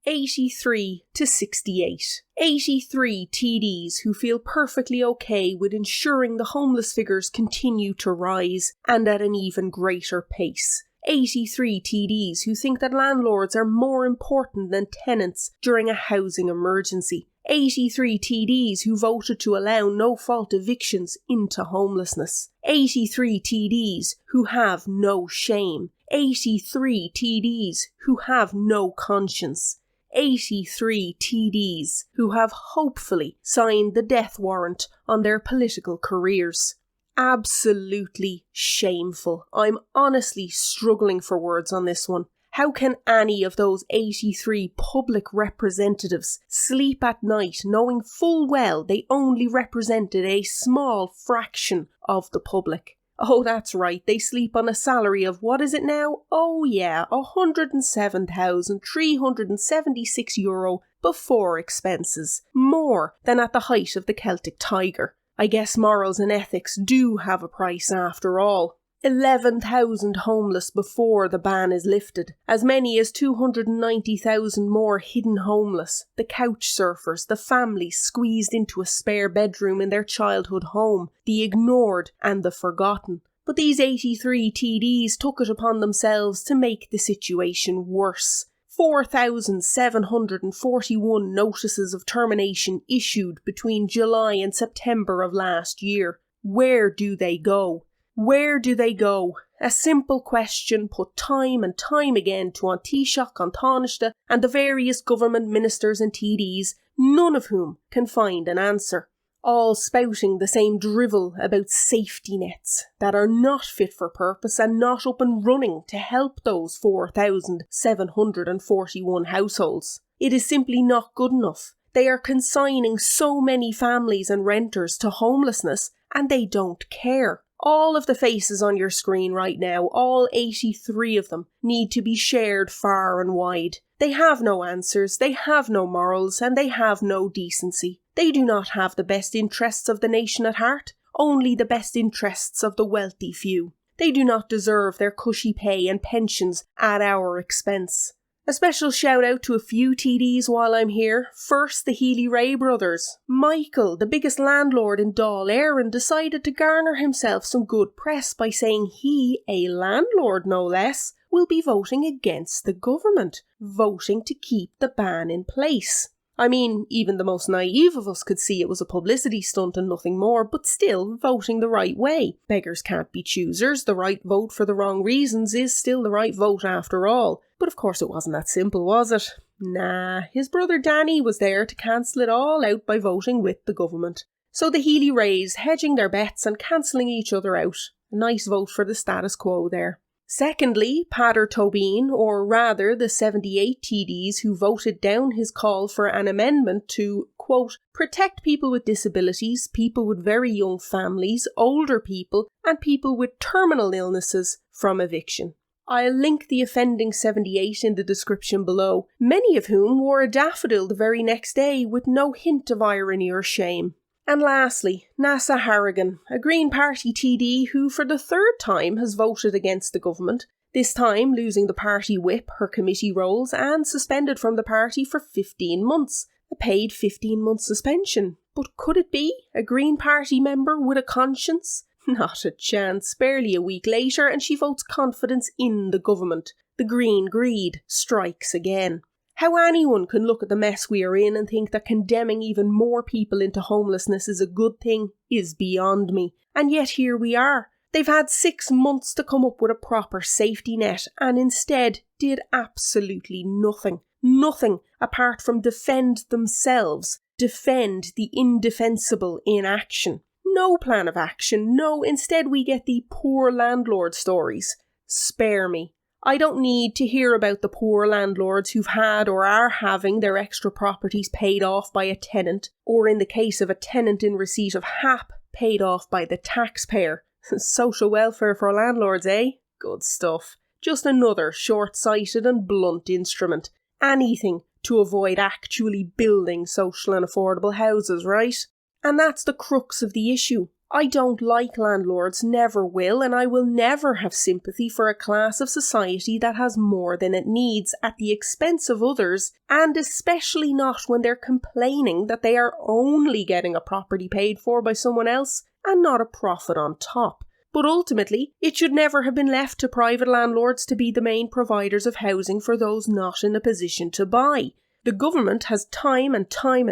83 to 68. 83 TDs who feel perfectly okay with ensuring the homeless figures continue to rise and at an even greater pace. 83 TDs who think that landlords are more important than tenants during a housing emergency. 83 TDs who voted to allow no-fault evictions into homelessness. 83 TDs who have no shame. 83 TDs who have no conscience. 83 TDs who have hopefully signed the death warrant on their political careers. Absolutely shameful. I'm honestly struggling for words on this one. How can any of those 83 public representatives sleep at night knowing full well they only represented a small fraction of the public? Oh, that's right, they sleep on a salary of, what is it now? Oh yeah, €107,376 before expenses. More than at the height of the Celtic Tiger. I guess morals and ethics do have a price after all. 11,000 homeless before the ban is lifted, as many as 290,000 more hidden homeless, the couch surfers, the families squeezed into a spare bedroom in their childhood home, the ignored and the forgotten. But these 83 TDs took it upon themselves to make the situation worse. 4,741 notices of termination issued between July and September of last year. Where do they go? Where do they go? A simple question put time and time again to An Taoiseach, An Taoiseach and the various government ministers and TDs, none of whom can find an answer. All spouting the same drivel about safety nets that are not fit for purpose and not up and running to help those 4,741 households. It is simply not good enough. They are consigning so many families and renters to homelessness and they don't care. All of the faces on your screen right now, all 83 of them, need to be shared far and wide. They have no answers, they have no morals, and they have no decency. They do not have the best interests of the nation at heart, only the best interests of the wealthy few. They do not deserve their cushy pay and pensions at our expense. A special shout out to a few TDs while I'm here. First, the Healy Rays brothers. Michael, the biggest landlord in Dáil Éireann, decided to garner himself some good press by saying he, a landlord no less, will be voting against the government, voting to keep the ban in place. I mean, even the most naive of us could see it was a publicity stunt and nothing more, but still voting the right way. Beggars can't be choosers. The right vote for the wrong reasons is still the right vote after all. But of course it wasn't that simple, was it? Nah, his brother Danny was there to cancel it all out by voting with the government. So the Healy Rays hedging their bets and cancelling each other out. A nice vote for the status quo there. Secondly, Pader Tobin, or rather the 78 TDs who voted down his call for an amendment to, quote, protect people with disabilities, people with very young families, older people, and people with terminal illnesses from eviction. I'll link the offending 78 in the description below, many of whom wore a daffodil the very next day with no hint of irony or shame. And lastly, Nasa Harrigan, a Green Party TD who for the third time has voted against the government, this time losing the party whip, her committee roles, and suspended from the party for 15 months. A paid 15-month suspension. But could it be? A Green Party member with a conscience? Not a chance. Barely a week later and she votes confidence in the government. The green greed strikes again. How anyone can look at the mess we are in and think that condemning even more people into homelessness is a good thing is beyond me. And yet here we are. They've had 6 months to come up with a proper safety net and instead did absolutely nothing. Nothing apart from defend themselves, defend the indefensible in action. No plan of action, no, instead we get the poor landlord stories. Spare me. I don't need to hear about the poor landlords who've had or are having their extra properties paid off by a tenant, or in the case of a tenant in receipt of HAP, paid off by the taxpayer. Social welfare for landlords, eh? Good stuff. Just another short-sighted and blunt instrument. Anything to avoid actually building social and affordable houses, right? And that's the crux of the issue. I don't like landlords, never will, and I will never have sympathy for a class of society that has more than it needs at the expense of others, and especially not when they're complaining that they are only getting a property paid for by someone else and not a profit on top. But ultimately, it should never have been left to private landlords to be the main providers of housing for those not in a position to buy. The government has time and time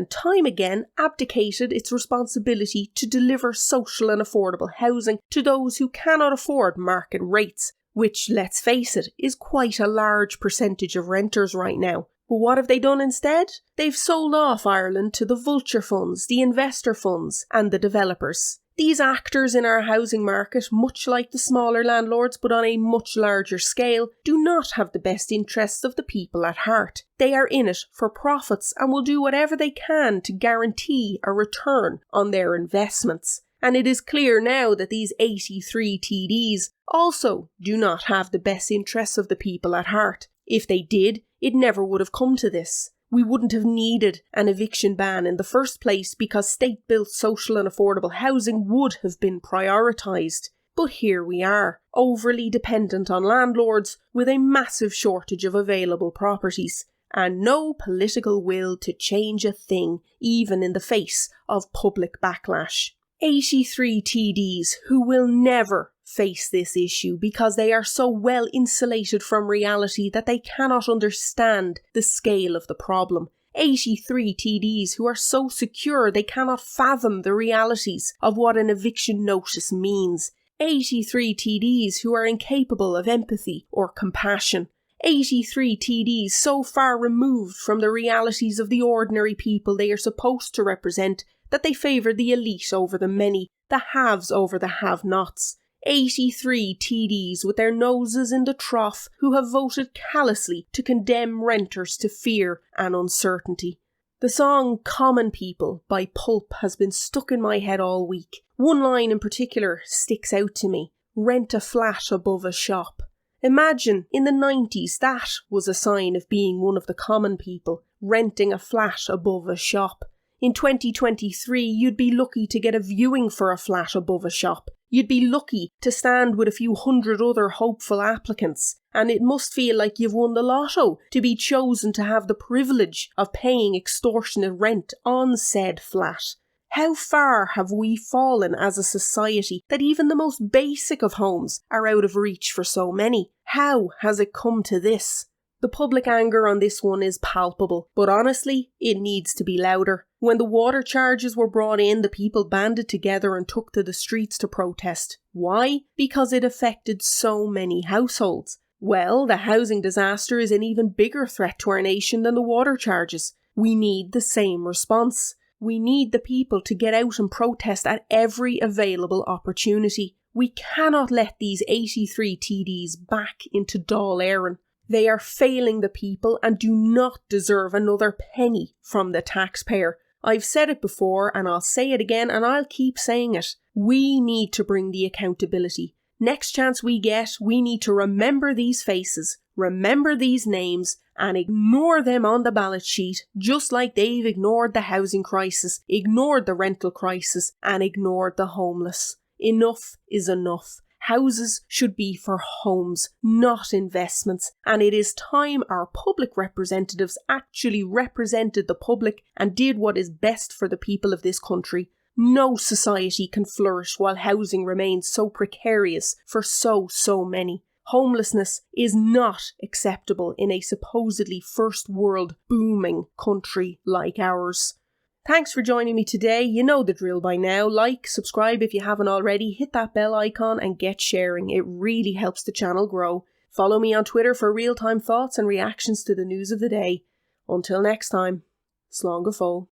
again abdicated its responsibility to deliver social and affordable housing to those who cannot afford market rates, which, let's face it, is quite a large percentage of renters right now. But what have they done instead? They've sold off Ireland to the vulture funds, the investor funds, and the developers. These actors in our housing market, much like the smaller landlords but on a much larger scale, do not have the best interests of the people at heart. They are in it for profits and will do whatever they can to guarantee a return on their investments. And it is clear now that these 83 TDs also do not have the best interests of the people at heart. If they did, it never would have come to this. We wouldn't have needed an eviction ban in the first place because state-built social and affordable housing would have been prioritised. But here we are, overly dependent on landlords with a massive shortage of available properties and no political will to change a thing, even in the face of public backlash. 83 TDs who will never face this issue because they are so well insulated from reality that they cannot understand the scale of the problem. 83 TDs who are so secure they cannot fathom the realities of what an eviction notice means. 83 TDs who are incapable of empathy or compassion. 83 TDs so far removed from the realities of the ordinary people they are supposed to represent that they favour the elite over the many, the haves over the have-nots. 83 TDs with their noses in the trough who have voted callously to condemn renters to fear and uncertainty. The song Common People by Pulp has been stuck in my head all week. One line in particular sticks out to me. Rent a flat above a shop. Imagine, in the 90s, that was a sign of being one of the common people, renting a flat above a shop. In 2023, you'd be lucky to get a viewing for a flat above a shop. You'd be lucky to stand with a few hundred other hopeful applicants, and it must feel like you've won the lotto to be chosen to have the privilege of paying extortionate rent on said flat. How far have we fallen as a society that even the most basic of homes are out of reach for so many? How has it come to this? The public anger on this one is palpable, but honestly, it needs to be louder. When the water charges were brought in, the people banded together and took to the streets to protest. Why? Because it affected so many households. Well, the housing disaster is an even bigger threat to our nation than the water charges. We need the same response. We need the people to get out and protest at every available opportunity. We cannot let these 83 TDs back into Dáil Éireann. They are failing the people and do not deserve another penny from the taxpayer. I've said it before and I'll say it again and I'll keep saying it. We need to bring the accountability. Next chance we get, we need to remember these faces, remember these names and ignore them on the ballot sheet, just like they've ignored the housing crisis, ignored the rental crisis and ignored the homeless. Enough is enough. Houses should be for homes, not investments, and it is time our public representatives actually represented the public and did what is best for the people of this country. No society can flourish while housing remains so precarious for so many. Homelessness is not acceptable in a supposedly first world booming country like ours. Thanks for joining me today. You know the drill by now. Like, subscribe if you haven't already, hit that bell icon and get sharing. It really helps the channel grow. Follow me on Twitter for real-time thoughts and reactions to the news of the day. Until next time, slán go fóill.